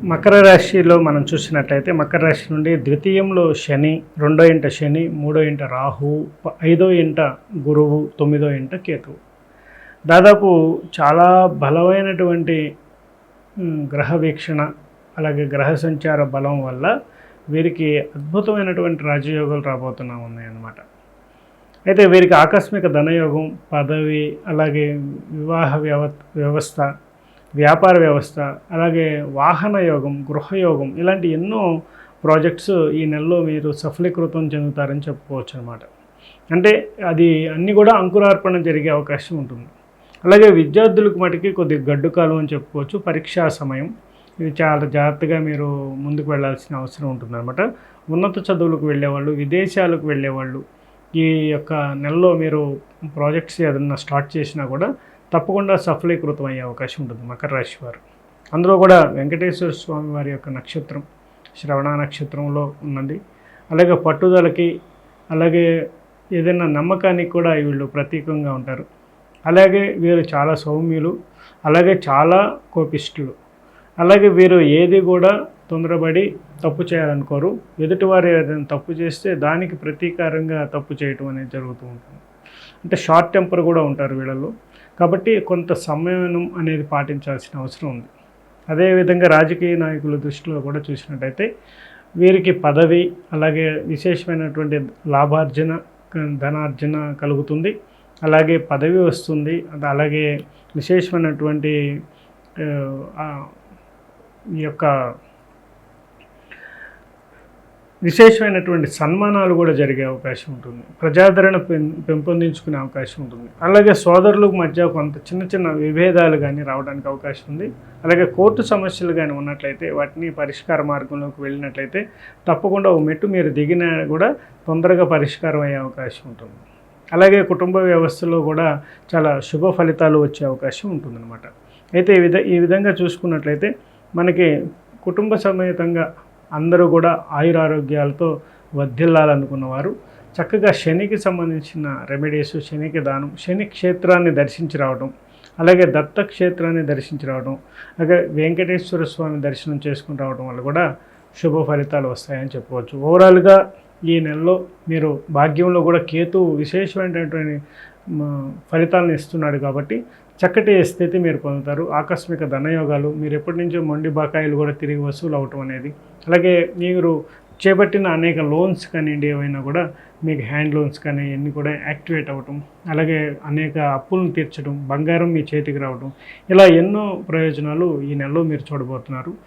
మకర రాశిలో మనం చూసినట్లయితే మకర రాశి నుండి ద్వితీయంలో శని, రెండో ఇంట శని, మూడో ఇంట రాహువు, ఐదో ఇంట గురువు, తొమ్మిదో ఇంట కేతువు. దాదాపు చాలా బలమైనటువంటి గ్రహ వీక్షణ, అలాగే గ్రహ సంచార బలం వల్ల వీరికి అద్భుతమైనటువంటి రాజయోగాలు రాబోతున్నా ఉన్నాయన్నమాట. అయితే వీరికి ఆకస్మిక ధనయోగం, పదవి, అలాగే వివాహ వ్యవస్థ, వ్యాపార వ్యవస్థ, అలాగే వాహన యోగం, గృహయోగం, ఇలాంటి ఎన్నో ప్రాజెక్ట్స్ ఈ నెలలో మీరు సఫలీకృతం చెందుతారని చెప్పుకోవచ్చు అనమాట. అంటే అది అన్నీ కూడా అంకురార్పణ జరిగే అవకాశం ఉంటుంది. అలాగే విద్యార్థులకు మటుకి కొద్దిగా గడ్డు కాలం అని చెప్పుకోవచ్చు. పరీక్షా సమయం, ఇది చాలా జాగ్రత్తగా మీరు ముందుకు వెళ్ళాల్సిన అవసరం ఉంటుందన్నమాట. ఉన్నత చదువులకు వెళ్ళేవాళ్ళు, విదేశాలకు వెళ్ళేవాళ్ళు ఈ యొక్క నెలలో మీరు ప్రాజెక్ట్స్ ఏదన్నా స్టార్ట్ చేసినా కూడా తప్పకుండా సఫలీకృతం అయ్యే అవకాశం ఉంటుంది మకర రాశి వారు. అందులో కూడా వెంకటేశ్వర స్వామి వారి యొక్క నక్షత్రం శ్రవణ నక్షత్రంలో ఉన్నది. అలాగే పట్టుదలకి, అలాగే ఏదైనా నమ్మకానికి కూడా వీళ్ళు ప్రతీకంగా ఉంటారు. అలాగే వీరు చాలా సౌమ్యులు, అలాగే చాలా కోపిష్ఠులు. అలాగే వీరు ఏది కూడా తొందరపడి తప్పు చేయాలనుకోరు. ఎదుటివారు ఏదైనా తప్పు చేస్తే దానికి ప్రతీకారంగా తప్పు చేయటం అనేది జరుగుతూ ఉంటుంది. అంటే షార్ట్ టెంపర్ కూడా ఉంటారు వీళ్ళలో. కాబట్టి కొంత సమయం అనేది పాటించాల్సిన అవసరం ఉంది. అదేవిధంగా రాజకీయ నాయకుల దృష్టిలో కూడా చూసినట్టయితే వీరికి పదవి, అలాగే విశేషమైనటువంటి లాభార్జన, ధనార్జన కలుగుతుంది. అలాగే పదవి వస్తుంది. అలాగే విశేషమైనటువంటి ఈ యొక్క విశేషమైనటువంటి సన్మానాలు కూడా జరిగే అవకాశం ఉంటుంది. ప్రజాదరణ పెంపొందించుకునే అవకాశం ఉంటుంది. అలాగే సోదరుల మధ్య కొంత చిన్న చిన్న విభేదాలు కానీ రావడానికి అవకాశం ఉంది. అలాగే కోర్టు సమస్యలు కానీ ఉన్నట్లయితే వాటిని పరిష్కార మార్గంలోకి వెళ్ళినట్లయితే తప్పకుండా ఒక మెట్టు మీరు దిగినా కూడా తొందరగా పరిష్కారం అయ్యే అవకాశం ఉంటుంది. అలాగే కుటుంబ వ్యవస్థలో కూడా చాలా శుభ ఫలితాలు వచ్చే అవకాశం ఉంటుందన్నమాట. అయితే ఈ విధంగా చూసుకున్నట్లయితే మనకి కుటుంబ సమేతంగా అందరూ కూడా ఆయురారోగ్యాలతో వర్ధిల్లాలనుకున్నవారు చక్కగా శనికి సంబంధించిన రెమెడీస్, శనికి దానం, శని క్షేత్రాన్ని దర్శించి రావడం, అలాగే దత్త క్షేత్రాన్ని దర్శించి రావడం, అలాగే వెంకటేశ్వర స్వామి దర్శనం చేసుకుని రావడం వల్ల కూడా శుభ ఫలితాలు వస్తాయని చెప్పుకోవచ్చు. ఓవరాల్గా ఈ నెలలో మీరు భాగ్యంలో కూడా కేతువు విశేషమైనటువంటి ఫలితాలను ఇస్తున్నాడు కాబట్టి చక్కటి స్థితి మీరు పొందుతారు. ఆకస్మిక ధనయోగాలు, మీరు ఎప్పటి నుంచో మొండి బకాయిలు కూడా తిరిగి వసూలు అవటం అనేది, అలాగే మీరు చేపట్టిన అనేక లోన్స్ కానివ్వండి, ఏవైనా కూడా మీకు హ్యాండ్ లోన్స్ కానీ ఇవన్నీ కూడా యాక్టివేట్ అవ్వటం, అలాగే అనేక అప్పులను తీర్చడం, బంగారం మీ చేతికి రావడం, ఇలా ఎన్నో ప్రయోజనాలు ఈ నెలలో మీరు చూడబోతున్నారు.